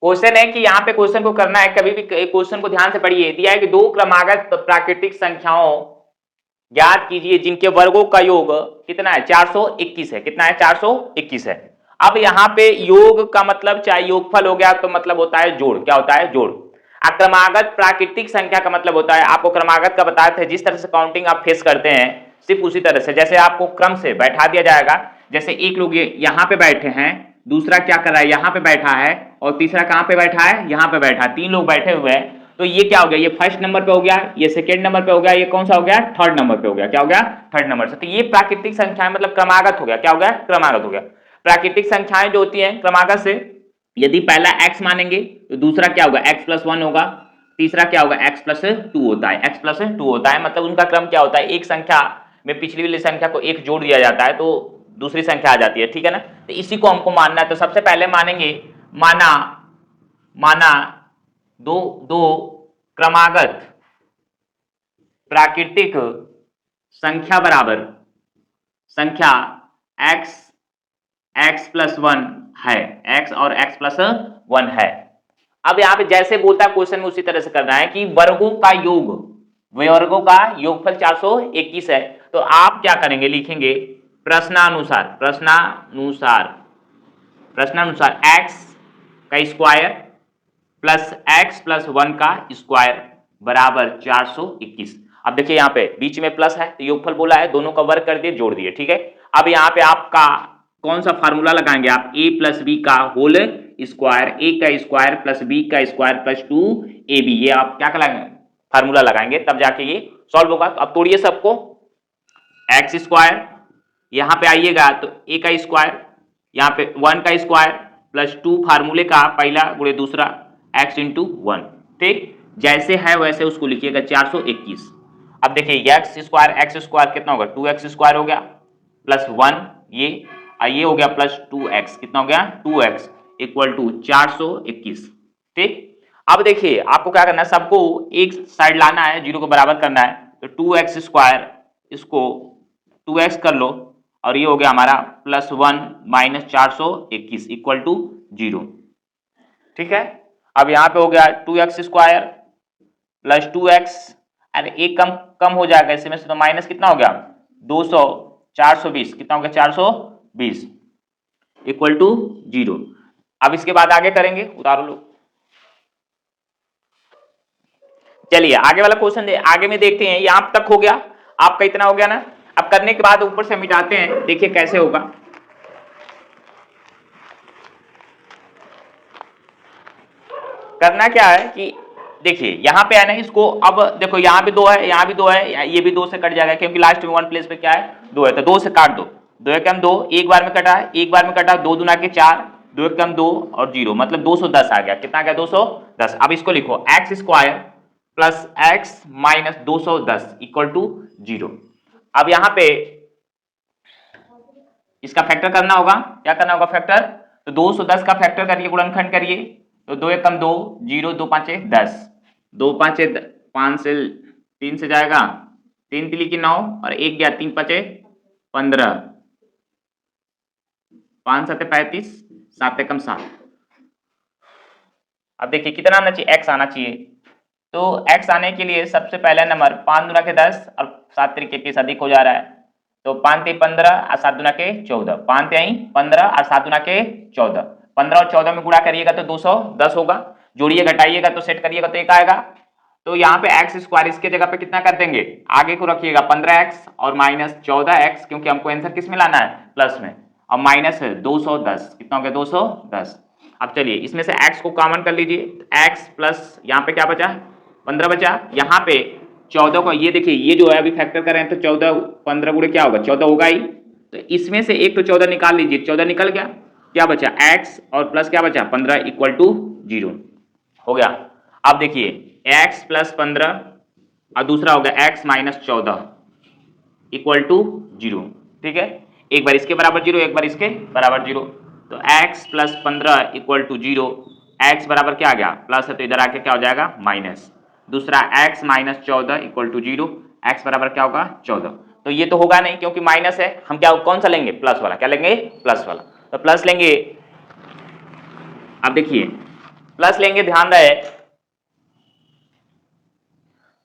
Question है कि यहाँ पे क्वेश्चन को करना है, कभी भी क्वेश्चन को ध्यान से पढ़िए। दिया है कि दो क्रमागत प्राकृतिक संख्याओं ज्ञात कीजिए जिनके वर्गों का योग कितना है, 421 है। कितना है, 421 है। अब यहाँ पे योग का मतलब चाहे योगफल हो गया तो मतलब होता है जोड़। क्या होता है, जोड़। क्रमागत प्राकृतिक संख्या का मतलब होता है, आपको क्रमागत का बताया था, जिस तरह से काउंटिंग आप फेस करते हैं सिर्फ उसी तरह से, जैसे आपको क्रम से बैठा दिया जाएगा। जैसे एक लोग ये यहाँ पे बैठे हैं, दूसरा क्या कर रहा है, यहाँ पे बैठा है, और तीसरा कहाँ पे बैठा है, यहाँ पे बैठा है। तीन लोग बैठे हुए हैं, तो ये क्या हो गया, ये फर्स्ट नंबर पे हो गया, ये सेकंड नंबर पे हो गया, ये कौन सा हो गया, थर्ड नंबर पे हो गया। क्या हो गया, थर्ड नंबर से। तो ये प्राकृतिक संख्याएं मतलब क्रमागत हो गया। क्या हो गया, क्रमागत हो गया। प्राकृतिक संख्याएं जो होती हैं क्रमागत से, यदि पहला x मानेंगे तो दूसरा क्या होगा, x+1 होगा, तीसरा क्या होगा, x+2 होता है। x+2 होता है मतलब उनका क्रम क्या होता है, एक संख्या में पिछली वाली संख्या को एक जोड़ दिया जाता है तो दूसरी संख्या आ जाती है। ठीक है ना। तो इसी को हमको मानना है। तो सबसे पहले मानेंगे, माना दो दो क्रमागत प्राकृतिक संख्या बराबर संख्या x+1 है, x और x+1 है। अब यहाँ पे जैसे बोलता है क्वेश्चन में उसी तरह से करना है कि वर्गों का योग, वर्गों का योगफल 421 है। तो आप क्या करेंगे, लिखेंगे प्रश्नानुसार x का स्क्वायर प्लस x+1 का स्क्वायर बराबर 421। अब देखिए यहाँ पे बीच में प्लस है तो योगफल बोला है, दोनों का वर्ग कर दिए, जोड़ दिए। ठीक है। अब यहाँ पे आपका कौन सा फार्मूला लगाएंगे आप, a+b का होल स्क्वायर, a का स्क्वायर प्लस b का स्क्वायर प्लस 2ab, ये आप क्या लगाएंगे, फार्मूला लगाएंगे, तब जाके ये सॉल्व होगा। तो अब तोड़िए सबको, एक्स स्क्वायर, यहां पे आइएगा तो a का स्क्वायर, यहाँ पे 1 का स्क्वायर प्लस 2 फार्मूले का पहला गुणे दूसरा x इंटू 1। ठीक, जैसे है वैसे उसको लिखिएगा 421। अब देखिए एक्स स्क्वायर कितना होगा, 2x स्क्वायर हो गया प्लस 1, ये हो गया प्लस 2x, कितना हो गया, 2x इक्वल टू 421। ठीक। अब देखिए आपको क्या करना है, सबको एक साइड लाना है, जीरो को बराबर करना है। तो 2x स्क्वायर इसको 2x कर लो, और ये हो गया हमारा +1 माइनस 421 इक्वल टू 0। ठीक है। अब यहाँ पे हो गया 2x स्क्वायर प्लस 2x, अरे एक कम कम हो जाएगा इसमें से, तो माइनस कितना हो गया 200, 420, कितना हो गया 420 इक्वल टू 0। अब इसके बाद आगे करेंगे, उतारो लो। चलिए आगे वाला क्वेश्चन आगे में देखते हैं। यहां तक हो गया आपका, इतना हो गया ना। अब करने के बाद ऊपर से मिटाते हैं, देखिए कैसे होगा। करना क्या है कि देखिए यहां पे है ना, इसको अब देखो यहाँ भी 2 है, यहाँ भी 2 है, ये भी 2 से कट जाएगा क्योंकि लास्ट में 1 प्लेस पे क्या है, 2 है, तो 2 से काट दो। 2 एकम 2, एक बार में कटा, एक बार में कटा, 2 दूना के 4, 2 एकम 2 और 0, मतलब 210 आ गया। कितना आ गया, 210। अब इसको लिखो x square plus x minus 210 equal to 0। अब यहाँ पे इसका फैक्टर करना होगा, क्या करना होगा, फैक्टर। तो 210 का फैक्टर करिए, गुणनखंड करिए। तो 2 एकम 2, 0, 2 5 10, 2 5 5 से 3 से जाएगा, 3 तिली की 9 और 1 गया, 3 5 15, 5 7 35, 7 एकम 7। अब देखिए कितना आना चाहिए, x आना चाहिए। तो x आने के लिए सबसे पहला नंबर 5 दूना के 10 और 7 त्रिक 21 अधिक हो जा रहा है, तो 5 3 15 और 7 दूना के 14, 5 3 15 और 7 दूना के 14, 15 और 14 में गुणा करिएगा तो 210 होगा, जोड़िए घटाइएगा तो सेट करिएगा तो एक आएगा। तो यहाँ पे एक्स स्क्वायर इसके जगह पे कितना कर देंगे, आगे को रखिएगा 15x और माइनस 14x, क्योंकि हमको आंसर किस में लाना है, प्लस में, और माइनस 210, कितना हो गया 210। अब चलिए इसमें से x को कॉमन कर लीजिए, x प्लस यहाँ पे क्या बचा, 15 बचा, यहाँ पे 14 को, ये देखिए ये जो है अभी फैक्टर कर रहे हैं तो 14 15 गुणे क्या होगा, 14 होगा ही। तो इसमें से एक तो 14 निकाल लीजिए, 14 निकल गया, क्या बचा x और प्लस क्या बचा 15 इक्वल टू 0 हो गया। अब देखिए x प्लस 15 और दूसरा हो गया x माइनस 14 इक्वल टू 0। ठीक है, एक बार इसके बराबर 0, एक बार इसके बराबर 0। तो x plus 15 equal to 0, x बराबर क्या आ गया, प्लस है तो इधर आके क्या हो जाएगा माइनस, दूसरा x minus 14 equal to 0, x बराबर क्या होगा 14। तो ये तो होगा नहीं क्योंकि माइनस है, हम क्या कौन सा लेंगे, प्लस वाला, क्या लेंगे, प्लस वाला, तो प्लस लेंगे। अब देखिए प्लस लेंगे, ध्यान रहे,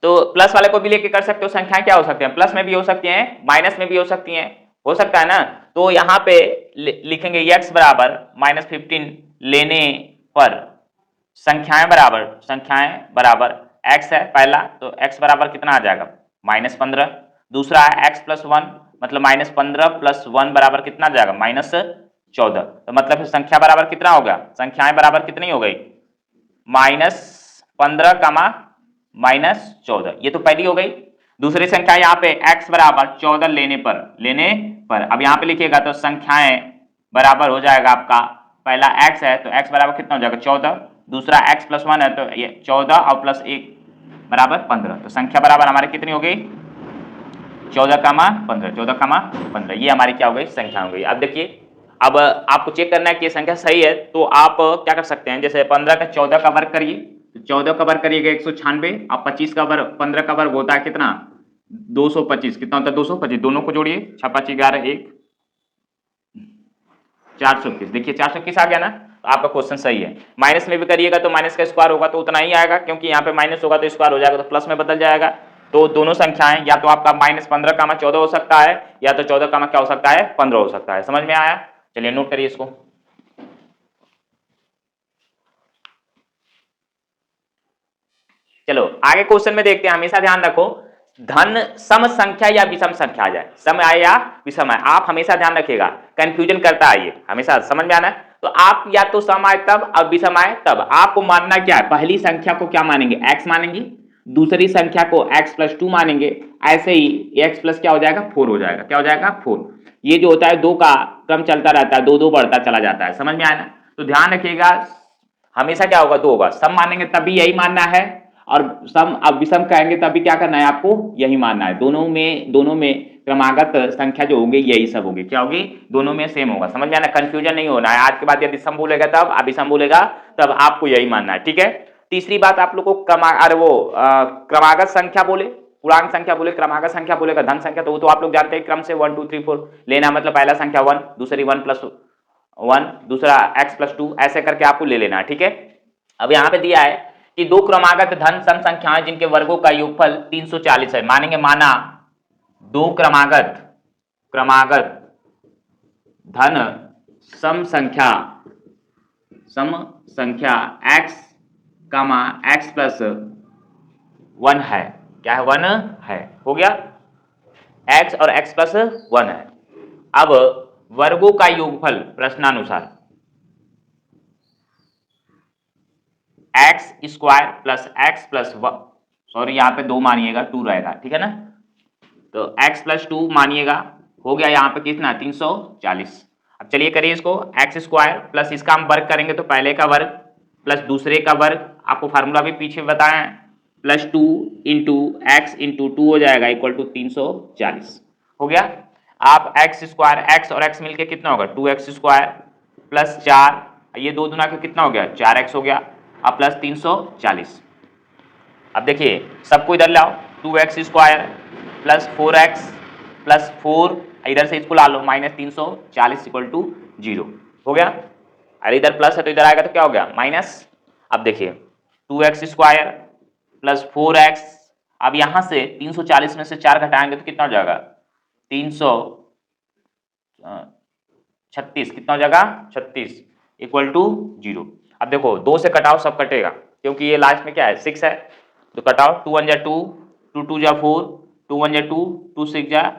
तो प्लस वाले को भी लेके कर सकते हो। संख्याएं क्या हो सकती हैं, प्लस में भी हो सकती हैं, माइनस में भी हो सकती हैं, हो सकता है ना। तो यहां पे लिखेंगे x बराबर -15 लेने पर संख्याएं बराबर x है पहला, तो x बराबर कितना आ जाएगा -15। दूसरा है x + 1 मतलब -15 + 1 बराबर कितना आ जाएगा -14। तो मतलब फिर संख्या बराबर कितना हो गया, संख्याएं बराबर कितनी हो गई -15 -14। ये तो पहली हो गई। दूसरी संख्या यहाँ पे x बराबर 14 लेने पर अब यहाँ पे लिखिएगा तो संख्याएं बराबर हो जाएगा आपका, पहला x है तो x बराबर कितना हो जाएगा 14, दूसरा x + 1 है तो ये 14 और प्लस 1 बराबर 15। तो संख्या बराबर हमारी कितनी हो गई 14, ये हमारी क्या हो गई संख्या हो गई। अब देखिए, अब आपको चेक करना है कि ये संख्या सही है, तो आप क्या कर सकते हैं, जैसे 15 का 14 का वर्ग करिए, 14 का वर्ग करिएगा 196, अब 25 का वर्ग 15 का वर्ग होता है कितना 225, कितना होता है 225, दोनों को जोड़िए 6 5 11 1 421। देखिए 421 आ गया ना, तो आपका क्वेश्चन सही है। माइनस में भी करिएगा तो माइनस का स्क्वायर होगा तो उतना ही आएगा, क्योंकि यहाँ पे माइनस होगा तो स्क्वायर हो जाएगा तो प्लस में बदल जाएगा। तो दोनों संख्याएं या तो आपका -15 14 हो सकता है, या तो 14 क्या हो सकता है 15 हो सकता है। समझ में आया, चलिए नोट करिए इसको। चलो आगे क्वेश्चन में देखते हैं। हमेशा ध्यान रखो, धन सम संख्या या विषम संख्या आ जाए, सम आए या विषम आए, आप हमेशा ध्यान रखिएगा, कंफ्यूजन करता है ये, हमेशा समझ में आना है। तो आप या तो सम आए तब और विषम आए तब, आपको मानना क्या है, पहली संख्या को क्या मानेंगे x मानेंगे, दूसरी संख्या को x + 2 मानेंगे, ऐसे ही x प्लस क्या हो जाएगा 4 हो जाएगा, क्या हो जाएगा 4। ये जो होता है दो का क्रम चलता रहता है, दो दो बढ़ता चला जाता है, समझ में आया ना। तो ध्यान रखिएगा, हमेशा क्या होगा दो होगा, सम मानेंगे तब भी यही मानना है, और सम अब विषम कहेंगे तब भी क्या करना है आपको यही मानना है। दोनों में क्रमागत संख्या जो होगी यही सब होगी, क्या होगी दोनों में सेम होगा। समझ में आना, कंफ्यूजन नहीं होना है। आज के बाद यदि सम बोलेगा तब, अब विषम बोलेगा तब आपको यही मानना है, ठीक है। तीसरी बात आप लोग को क्रमागत संख्या बोले, पूर्णांक संख्या बोले, क्रमागत संख्या बोलेगा धन संख्या, तो वो तो आप लोग जानते हैं क्रम से 1 2 3 4 लेना, मतलब पहला संख्या 1, दूसरी 1 + 1, दूसरा x + 2, ऐसे करके आपको ले लेना है, ठीक है। अब यहाँ पे दिया है कि दो क्रमागत धन सम संख्याएं जिनके वर्गों का योगफल 340 है, मानेंगे माना दो क्रमागत धन सम संख्या x, x + 1 है, क्या है 1 है, हो गया x और x + 1 है। अब वर्गों का योगफल प्रश्नानुसार x² + x + 1, सॉरी यहाँ पे 2 मानिएगा 2 रहेगा, ठीक है ना। तो x + 2 मानिएगा, हो गया यहाँ पे कितना 340। अब चलिए करिए इसको, x² प्लस इसका हम वर्ग करेंगे तो पहले का वर्ग प्लस दूसरे का वर्ग, आपको फार्मूला भी पीछे बताएं, +2 × x × 2 हो जाएगा = 340, हो गया। आप x² x और x मिलके कितना होगा 2x² + 4, ये 2 दूना के कितना हो गया 4x हो गया, अब प्लस 340। अब देखिए सबको इधर लाओ, 2x² + 4x + 4, इधर से इसको ला लो -340 = 0, हो गया। अरे इधर प्लस है तो इधर आएगा तो क्या हो गया माइनस। अब देखिए 2x² + 4x, अब यहां से 340 में से 4 घटाएंगे तो कितना हो जाएगा 336, कितना हो जाएगा 36 = 0। अब देखो 2 से कटाओ सब कटेगा, क्योंकि ये लास्ट में क्या है 6 है, तो कटाओ 2 1 2, 2 2 4, 2 1 2, 2 6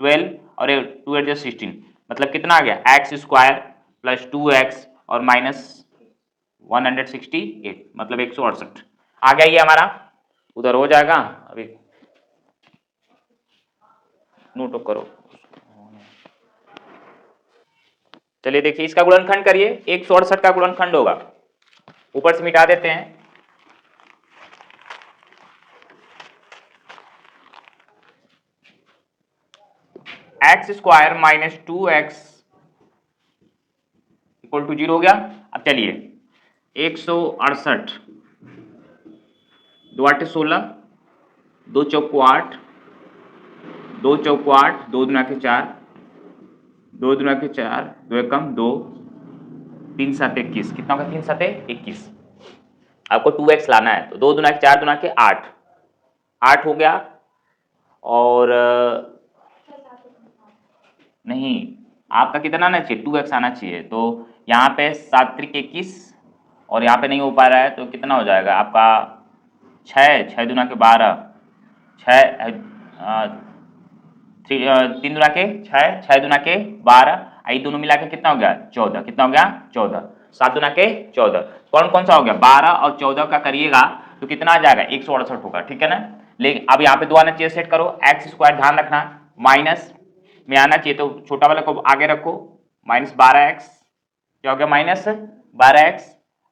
12 और 2 8 16, मतलब कितना आ गया x² + 2x और -168, मतलब 168 आ गया ये हमारा, उधर हो जाएगा। अभी नोट करो, चलिए देखिए इसका गुणनखंड करिए, 168 का गुणनखंड होगा, ऊपर से मिटा देते हैं। x² - 2x = 0 हो गया। अब चलिए 168, 2 8 16, 2 चौको 8, 2 चौको 8, 2 दूना के 4, 2 दूना के 4, 2 एकम 2, 3 7 21, कितना होगा 3 7 21। आपको 2x लाना है तो 2 दूना के 4 दूना के 8, 8 हो गया। और नहीं, आपका कितना आना चाहिए 2x आना चाहिए, तो यहाँ पे 7 त्रिक 21 और यहाँ पे नहीं हो पा रहा है तो कितना हो जाएगा आपका 6, 6 दूना के 12, 3 दूना के 6, 6 दूना के 12, आई दोनों मिला के कितना हो गया 14, कितना हो गया 14, 7 दूना के 14, कौन कौन सा हो गया 12 और 14 का करिएगा तो कितना आ जाएगा 168 होगा, ठीक है ना। लेकिन अब यहाँ पे दो आना चाहिए, सेट करो एक्स स्क्वायर, ध्यान रखना माइनस में आना चाहिए तो छोटा वाला को आगे रखो, माइनस 12x, क्या हो गया माइनस 12x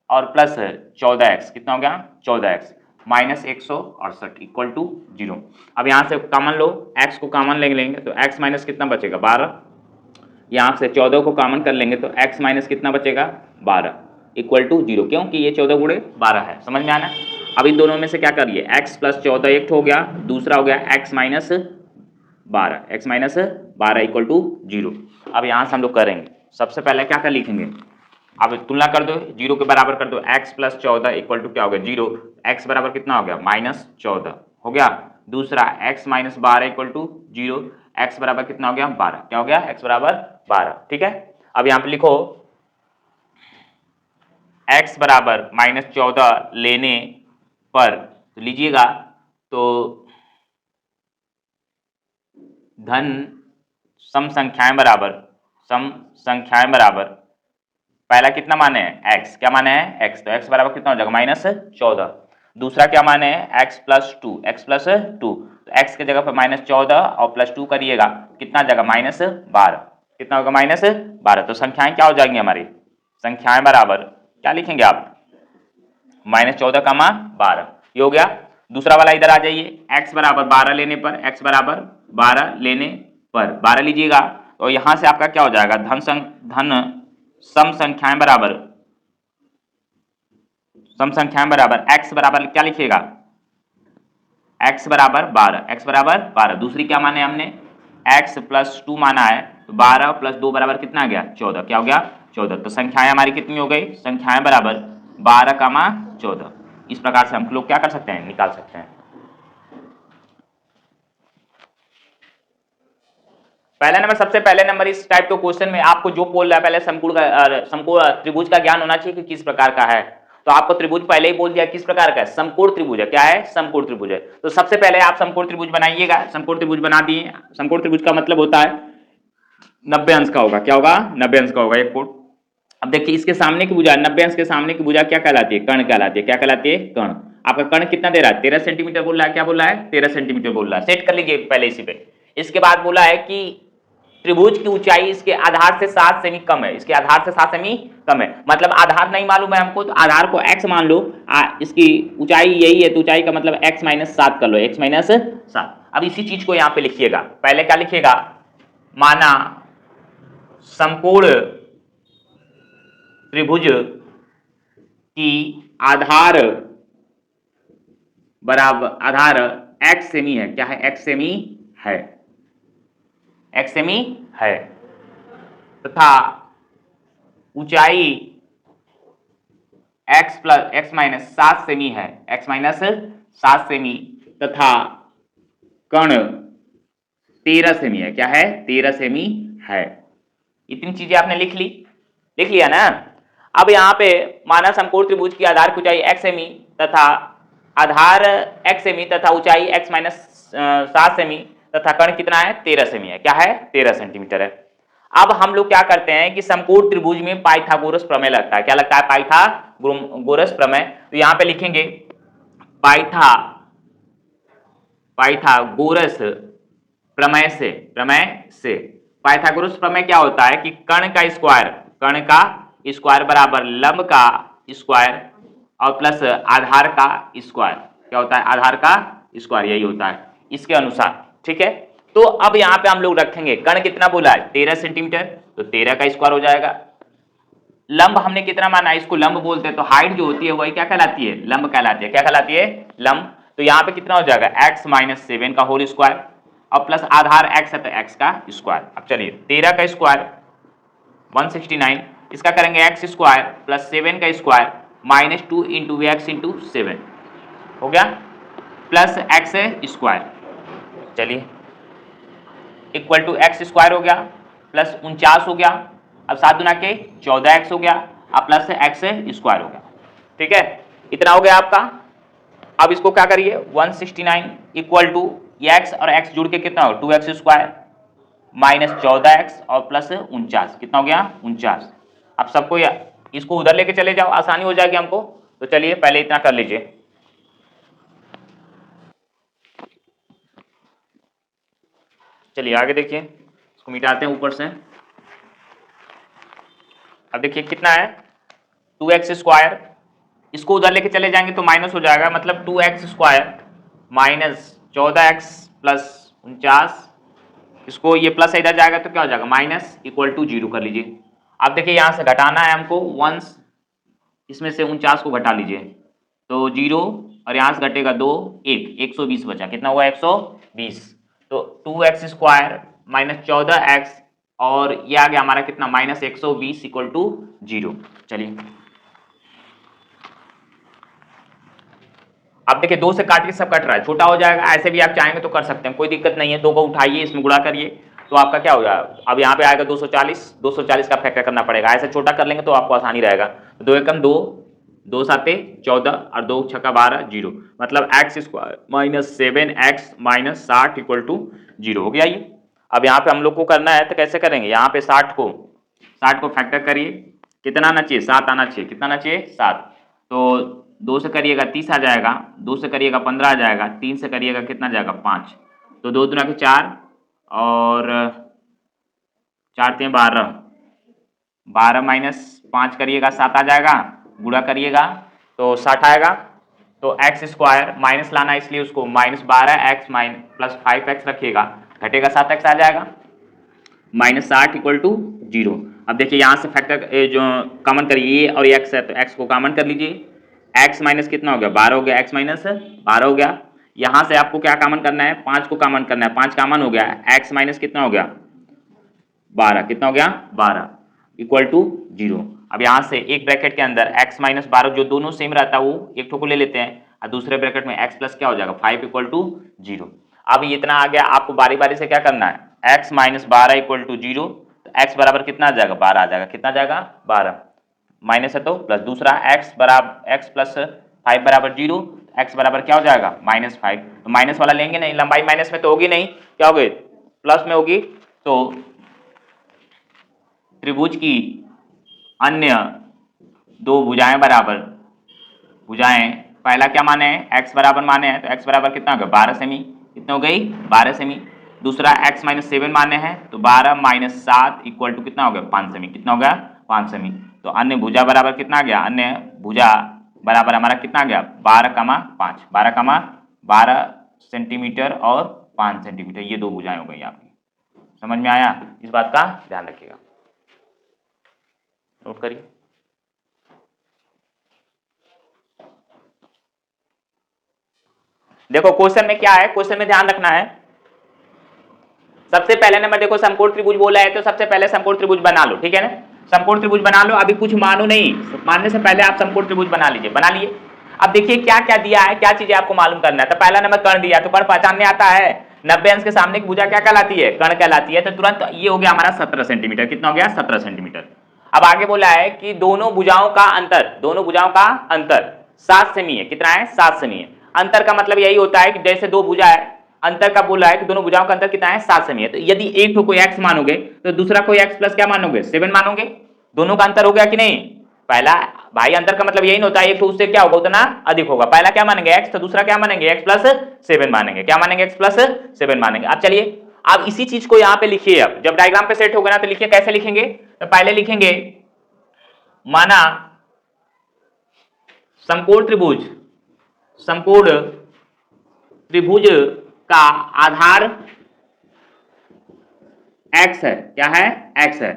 और प्लस 14x, कितना हो गया 14x, माइनस 168 इक्वल टू 0। अब यहाँ से कॉमन लो, x को कॉमन ले लेंगे तो x माइनस कितना बचेगा 12, यहाँ से 14 को कॉमन कर लेंगे तो x माइनस कितना बचेगा 12 इक्वल टू 0, क्योंकि ये 14 गुणे 12 है, समझ में आना। अब इन दोनों में से क्या करिए x प्लस 14 एक हो गया, दूसरा हो गया x minus 12, x minus 12 equal to 0। अब यहाँ से हम लोग करेंगे, सबसे पहले क्या कर लिखेंगे, अब तुलना कर दो 0 के बराबर कर दो, x प्लस 14 इक्वल टू क्या हो गया 0, x बराबर कितना हो गया माइनस 14 हो गया। दूसरा x minus 12 equal to 0, x बराबर कितना हो गया 12, क्या हो गया x बराबर 12, ठीक है। अब यहाँ पे लिखो x बराबर माइनस 14 लेने पर तो लीजिएगा तो धन सम संख्याएं बराबर पहला कितना माने है x, क्या माने है x, तो x बराबर कितना हो जाएगा माइनस 14। दूसरा क्या माने है x प्लस 2, तो x के जगह पर माइनस 14 और प्लस 2 करिएगा कितना आ जाएगा माइनस 12, कितना होगा माइनस 12। तो संख्याएं क्या हो जाएंगी हमारी, संख्याएं बराबर क्या लिखेंगे आप माइनस 14 का 12, ये हो गया। दूसरा वाला इधर आ जाइए, x बराबर 12 लेने पर, x बराबर 12 लेने पर 12 लीजिएगा तो यहां से आपका क्या हो जाएगा धन सम संख्याएं बराबर x बराबर क्या लिखिएगा x बराबर 12, दूसरी क्या माने हमने x प्लस 2 माना है तो 12 प्लस 2 बराबर कितना आ गया 14, क्या हो गया 14। तो संख्याएं हमारी कितनी हो गई, संख्याएं बराबर 12 का 14। इस प्रकार से हम लोग क्या कर सकते हैं निकाल सकते हैं। पहला नंबर, सबसे पहले नंबर इस टाइप के क्वेश्चन में आपको जो बोल रहा है पहले समकोण त्रिभुज का ज्ञान होना चाहिए कि किस प्रकार का है। तो आपको त्रिभुज पहले ही बोल दिया किस प्रकार का है, समकोण त्रिभुज है। क्या है, समकोण त्रिभुज है। तो सबसे पहले आप समकोण त्रिभुज बनाइएगा। समकोण त्रिभुज बना दिए। समकोण त्रिभुज का मतलब होता है 90 अंश का होगा। क्या होगा, 90 अंश का होगा एक कोण। अब देखिए इसके सामने की भुजा, 90 अंश के सामने की भुजा क्या कहलाती है, कर्ण कहलाती है। क्या कहलाती है, कर्ण। आपका कर्ण कितना दे रहा है, 13 सेंटीमीटर बोल रहा है। क्या बोल रहा है, 13 सेंटीमीटर बोल रहा है। सेट कर लीजिए पहले इसी पे। इसके बाद बोला है कि त्रिभुज की ऊंचाई इसके आधार से 7 सेमी कम है। इसके आधार से 7 सेमी कम है, मतलब आधार नहीं मालूम है हमको तो आधार को x मान लो। इसकी ऊंचाई यही है तो ऊंचाई का मतलब x माइनस 7 कर लो, x माइनस 7। अब इसी चीज को यहां पे लिखिएगा। पहले क्या लिखिएगा, माना समकोण त्रिभुज की आधार बराबर आधार x सेमी है। क्या है, x सेमी है, x सेमी है तथा ऊंचाई x plus x minus 7 semi है, x माइनस 7 सेमी तथा कर्ण 13 सेमी है। क्या है, 13 सेमी है। इतनी चीजें आपने लिख लिया ना। अब यहाँ पे माना समकोण त्रिभुज की आधार की ऊंचाई x सेमी तथा आधार x सेमी तथा ऊंचाई x माइनस 7 सेमी तथा कर्ण कितना है, 13 सेमी है। क्या है, 13 सेंटीमीटर है। अब हम लोग क्या करते हैं कि समकोण त्रिभुज में पाइथागोरस प्रमेय लगता है। क्या लगता है, पाइथागोरस प्रमेय। तो यहाँ पे लिखेंगे पाइथागोरस प्रमेय से पाइथागोरस प्रमेय क्या होता है कि कर्ण का स्क्वायर बराबर लंब का स्क्वायर और प्लस आधार का स्क्वायर। क्या होता है, आधार का स्क्वायर, यही होता है इसके अनुसार। ठीक है, तो अब यहां पे हम लोग रखेंगे कर्ण कितना बोला है, 13 सेंटीमीटर, तो 13 का स्क्वायर हो जाएगा। लंब हमने कितना माना है, इसको लंब बोलते हैं। तो हाइट जो होती है वही क्या कहलाती है, लंब कहलाती है। क्या कहलाती है, लंब। तो यहाँ पे कितना हो जाएगा, x माइनस 7 का होल स्क्वायर और प्लस आधार x है तो x का स्क्वायर। अब चलिए 13 का स्क्वायर 169 इसका करेंगे एक्स स्क्वायर प्लस 7 का square minus 2 into x into 7 हो गया, प्लस एक्स स्क्वायर, चलिए इक्वल टू एक्स स्क्वायर हो गया प्लस 49 हो गया, अब 7 गुना के 14x हो गया, अब प्लस एक्स स्क्वायर हो गया। ठीक है, इतना हो गया आपका। अब इसको क्या करिए 169 इक्वल टू एक्स और एक्स जुड़ के कितना हो 2x स्क्वायर माइनस 14x और प्लस 49, कितना हो गया 49। अब सबको इसको उधर लेके चले जाओ, आसानी हो जाएगी हमको। तो चलिए पहले इतना कर लीजिए, चलिए आगे देखिए, इसको मिटाते हैं ऊपर से। अब देखिए कितना है 2x स्क्वायर, इसको उधर लेके चले जाएंगे तो माइनस हो जाएगा, मतलब 2x square minus 14x plus 49, इसको ये प्लस इधर जाएगा तो क्या हो जाएगा माइनस इक्वल टू 0 कर लीजिए। अब देखिए यहां से घटाना है हमको 1, इसमें से 49 को घटा लीजिए तो 0 और यहां से घटेगा 2 1 120 बचा, कितना हुआ 120। तो 2x स्क्वायर माइनस 14x और ये आ गया हमारा कितना माइनस 120 इक्वल टू 0। चलिए अब देखिए 2 से काट के सब कट रहा है, छोटा हो जाएगा, ऐसे भी आप चाहेंगे तो कर सकते हैं, कोई दिक्कत नहीं है। 2 को उठाइए, इसमें गुणा करिए तो आपका क्या हो जाएगा, अब यहाँ पे आएगा 240 का फैक्टर करना पड़ेगा, ऐसे छोटा कर लेंगे तो आपको आसानी रहेगा। 2 एकम 2, 2 साते 14 और 2 छक्का 12 0, मतलब x square minus 7x minus 60 equal to 0 हो गया ये। अब यहाँ पे हम लोग को करना है तो कैसे करेंगे, यहाँ पे 60 को फैक्टर करिए, कितना आना चाहिए 7 आना चाहिए, कितना आना चाहिए 7। तो 2 से करिएगा 30 आ जाएगा, 2 से करिएगा 15 आ जाएगा, 3 से करिएगा कितना जाएगा 5, तो 2 दूना के 4 और 4 3 12, 12 माइनस 5 करिएगा 7 आ जाएगा, गुणा करिएगा तो 60 आएगा। तो एक्स स्क्वायर माइनस लाना इसलिए उसको माइनस 12x प्लस 5x रखिएगा, घटेगा 7x आ जाएगा, माइनस 60 इक्वल टू 0। अब देखिए यहाँ से फैक्टर जो कॉमन करिए, ये और एक्स है तो एक्स को कॉमन कर लीजिए, x माइनस कितना हो गया 12 हो गया, x माइनस 12 हो गया। यहाँ से आपको क्या कॉमन करना है 5 को कॉमन करना है, 5 कॉमन हो गया, x माइनस कितना हो गया 12, कितना हो गया 12 इक्वल टू 0। अब यहाँ से एक ब्रैकेट के अंदर x माइनस 12 जो दोनों सेम रहता है वो एक ठो को ले लेते हैं, और दूसरे ब्रैकेट में x प्लस क्या हो जाएगा 5 इक्वल टू 0। अब इतना आ गया, आपको बारी बारी से क्या करना है x माइनस 12 इक्वल टू 0, तो x बराबर कितना आ जाएगा 12 आ जाएगा, कितना जाएगा 12, माइनस है तो प्लस, दूसरा x बराबर x प्लस 5 बराबर 0, x बराबर क्या हो जाएगा माइनस 5, तो माइनस वाला लेंगे नहीं, लंबाई माइनस में तो होगी नहीं, क्या होगी प्लस में होगी। तो त्रिभुज की अन्य 2 भुजाएं बराबर भुजाएं, पहला क्या माने हैं x बराबर माने हैं, तो x बराबर कितना होगा 12 सेमी, कितना हो गई 12 सेमी। दूसरा x माइनस 7 माने हैं तो 12 माइनस 7 इक्वल टू कितना हो गया 5 सेमी, कितना हो गया 5 सेमी। तो अन्य भुजा बराबर कितना आ गया, अन्य भुजा बराबर हमारा कितना आ गया 12,5, 12 सेंटीमीटर और 5 सेंटीमीटर, ये 2 भुजाएं हो गई आपकी। समझ में आया, इस बात का ध्यान रखिएगा, नोट करिए। देखो क्वेश्चन में क्या है, क्वेश्चन में ध्यान रखना है, सबसे पहले नंबर देखो समकोण त्रिभुज बोला है तो सबसे पहले समकोण त्रिभुज बना लो, ठीक है ना, समकोण त्रिभुज बना लो, अभी कुछ मानो नहीं, मानने से पहले आप समकोण त्रिभुज बना लीजिए, बना लिए। अब देखिए क्या क्या दिया है, क्या चीजें आपको मालूम करना है। तो पहला नंबर कर्ण दिया, तो कर्ण पहचानने आता है, 90 अंश के सामने की भुजा क्या कहलाती है कर्ण कहलाती है, तो तुरंत ये हो गया हमारा 17 सेंटीमीटर, कितना हो गया 17 सेंटीमीटर। अब आगे बोला है कि दोनों भुजाओं का अंतर 7 सेमी है, कितना है 7 सेमी है। अंतर का मतलब यही होता है कि जैसे 2 भुजा है, अंतर का बोला है कि दोनों भुजाओं का अंतर कितना है 7 सेमी है, तो यदि एक को x मानोगे तो दूसरा को x प्लस क्या मानोगे 7 मानोगे, दोनों का अंतर हो गया कि नहीं। पहला भाई अंतर का मतलब यही नहीं होता है एक तो उससे क्या होगा उतना अधिक होगा, पहला क्या मानेंगे x तो दूसरा क्या मानेंगे x प्लस 7 मानेंगे, क्या मानेंगे x प्लस 7 मानेंगे। अब चलिए अब इसी चीज को यहां पे लिखिए, अब जब डायग्राम पे सेट होगा ना तो लिखिए, कैसे लिखेंगे, तो पहले लिखेंगे माना समकोण त्रिभुज का आधार x है, क्या है x है,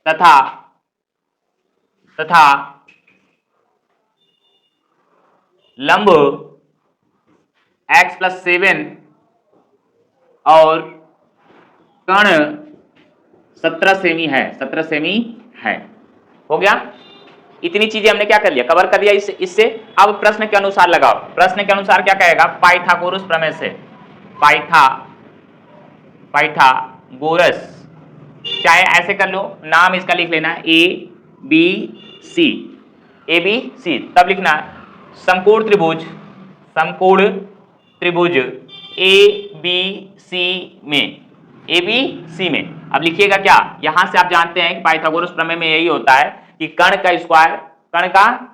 तथा लंब x प्लस 7 और कर्ण 17 सेमी है, 17 सेमी है। हो गया। इतनी चीजें हमने क्या कर लिया, कवर कर दिया इससे। अब प्रश्न के अनुसार लगाओ। प्रश्न के अनुसार क्या कहेगा, पाइथागोरस प्रमेय से पाइथागोरस, चाहे ऐसे कर लो, नाम इसका लिख लेना A B C, A B C, तब लिखना समकोण त्रिभुज ए बी सी में, अब लिखिएगा क्या, यहां से आप जानते हैं कि पाइथागोरस प्रमेय में यही होता है कि कर्ण का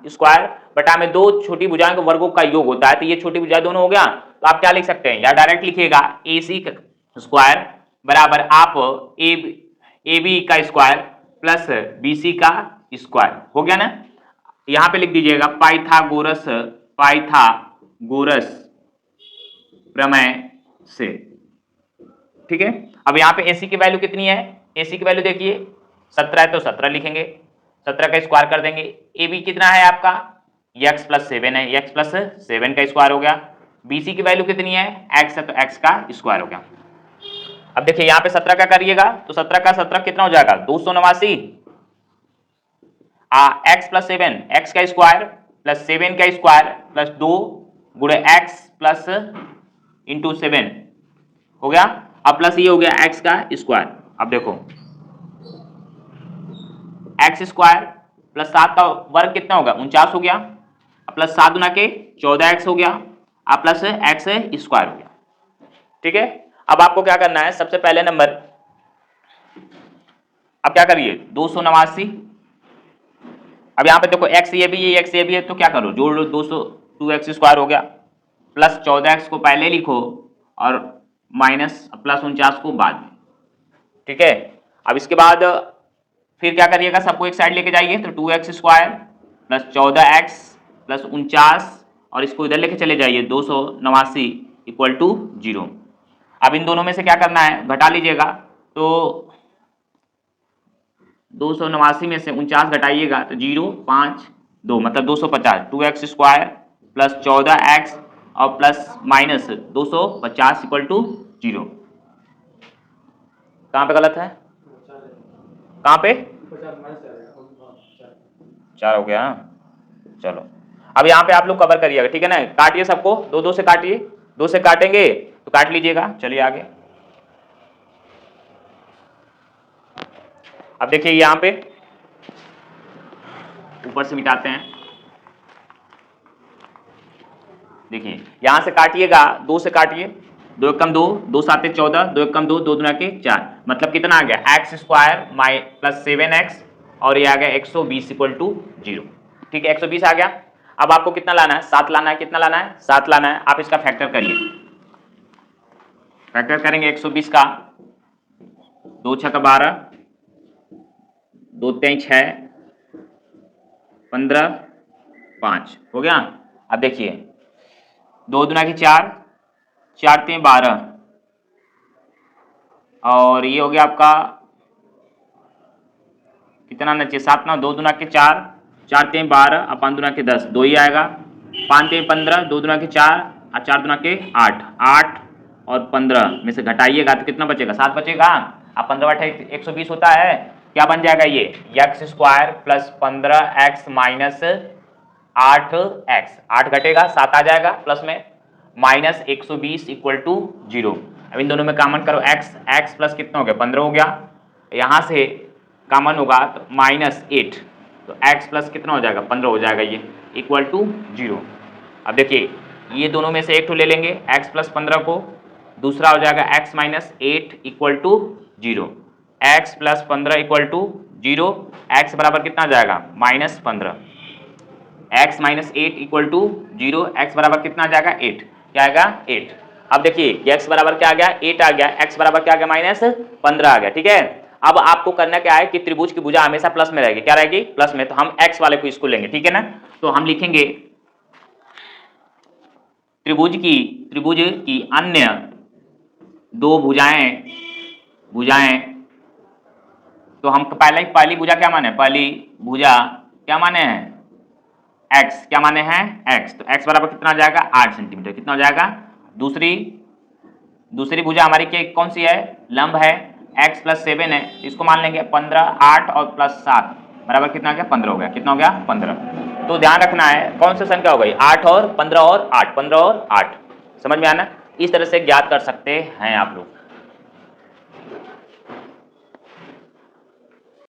स्क्वायर बटा में दो छोटी भुजाओं के वर्गों का योग होता है। तो ये छोटी भुजाएं दोनों हो गया, तो आप क्या लिख सकते हैं, या डायरेक्ट लिखिएगा ए सी का स्क्वायर बराबर आप ए बी का स्क्वायर प्लस बी सी का स्क्वायर, हो गया ना। यहां पे लिख दीजिएगा पाइथागोरस प्रमेय से, ठीक है। अब यहाँ पे AC की वैल्यू कितनी है, AC की वैल्यू देखिए 17 है, तो 17 लिखेंगे, 17 का स्क्वायर कर देंगे। AB कितना है आपका, x प्लस 7 है, x प्लस 7 का स्क्वायर हो गया। BC की वैल्यू कितनी है, x है, तो x का स्क्वायर हो गया। अब देखिए यहाँ पे 17 का करिएगा तो 17 का 17 कितना हो जाएगा, 289। x प्लस 7, x का स्क्वायर प्लस 7 का स्क्वायर प्लस 2 गुणे x प्लस इंटू 7 हो गया। अब प्लस ये हो गया x का स्क्वायर। अब देखो x स्क्वायर प्लस 7 का वर्ग कितना होगा, 49 हो गया। अब प्लस 7 गुना के 14x हो गया, अब प्लस x स्क्वायर हो गया, ठीक है। अब आपको क्या करना है, सबसे पहले नंबर, अब क्या करिए 289। अब यहाँ पे देखो x ये भी है, तो क्या करो जोड़ लो, 2x स्क्वायर हो गया, प्लस 14x को पहले लिखो और माइनस प्लस 49 को बाद में, ठीक है। अब इसके बाद फिर क्या करिएगा, सबको एक साइड लेके जाइए, तो 2x square plus 14x plus 49 और इसको इधर लेके चले जाइए 289 इक्वल टू 0। अब इन दोनों में से क्या करना है, घटा लीजिएगा, तो 289 में से 49 घटाइएगा तो 0 5 2 मतलब 250, 2x स्क्वायर प्लस 14x और प्लस माइनस 250 इक्वल टू 0। कहाँ पे गलत है, कहाँ पे 4 हो गया, चलो। अब यहाँ पे आप लोग कवर करिएगा, ठीक है ना, काटिए सबको, 2 2 से काटिए, 2 से काटेंगे तो काट लीजिएगा। चलिए आगे, अब देखिए यहाँ पे ऊपर से मिटाते हैं, देखिए यहां से काटिएगा, 2 से काटिए, 2 एकम 2, 2 7 14, 2 एकम 2, 2 दूना के 4, मतलब कितना आ गया, x स्क्वायर प्लस 7x और ये आ गया 120 इक्वल टू 0, ठीक है, 120 आ गया। अब आपको कितना लाना है, 7 लाना है, कितना लाना है, 7 लाना है। आप इसका फैक्टर करिए, फैक्टर करेंगे 120 का, 2 6 का 12, 2 3 6 15 5 हो गया। अब देखिए 2 दूना की 4, 4 3 12 और ये हो गया आपका कितना ना चाहिए, 7 9, 2 दूना के 4, 4 3 12 और 5 दूना के 10, 2 ही आएगा, 5 3 15, 2 दूना के 4 और 4 दूना के 8, 8 और 15 में से घटाइएगा तो कितना बचेगा, 7 बचेगा। अब 15 बटे 120 होता है, क्या बन जाएगा ये, x square plus 15x minus 8x, 8 घटेगा 7 आ जाएगा प्लस में, माइनस 120 इक्वल टू 0। अब इन दोनों में कॉमन करो x प्लस कितना हो गया, 15 हो गया, यहाँ से कॉमन होगा तो माइनस 8, तो x प्लस कितना हो जाएगा, 15 हो जाएगा, ये इक्वल टू 0। अब देखिए ये दोनों में से एक तो ले लेंगे x प्लस 15 को, दूसरा हो जाएगा x minus 8 equal to 0, x plus 15 equal to 0, x बराबर कितना आ जाएगा, minus 15, x minus 8 equal to 0, x बराबर कितना आ जाएगा, 8, क्या आएगा 8। अब देखिए x बराबर क्या आ गया, 8 आ गया, x बराबर क्या आ गया, माइनस 15 आ गया, ठीक है। अब आपको करना क्या है कि त्रिभुज की भुजा हमेशा प्लस में रहेगी, क्या रहेगी, प्लस में, तो हम x वाले को इसको लेंगे, ठीक है ना। तो हम लिखेंगे त्रिभुज की अन्य दो भुजाएं, तो हम पहली भुजा क्या माने, पहली भुजा क्या माने हैं, x, क्या माने हैं x, तो x बराबर कितना आ जाएगा, 8 सेंटीमीटर, कितना हो जाएगा। दूसरी भुजा हमारी क्या कौन सी है, लंब है, x प्लस 7 है, इसको मान लेंगे 15, 8 और प्लस 7, बराबर कितना आ गया 15 हो गया, कितना हो गया 15। तो ध्यान रखना है कौन सी संख्या हो गई 8 और 15 और 8, 15 और 8, समझ में आना। इस तरह से ज्ञात कर सकते हैं आप लोग।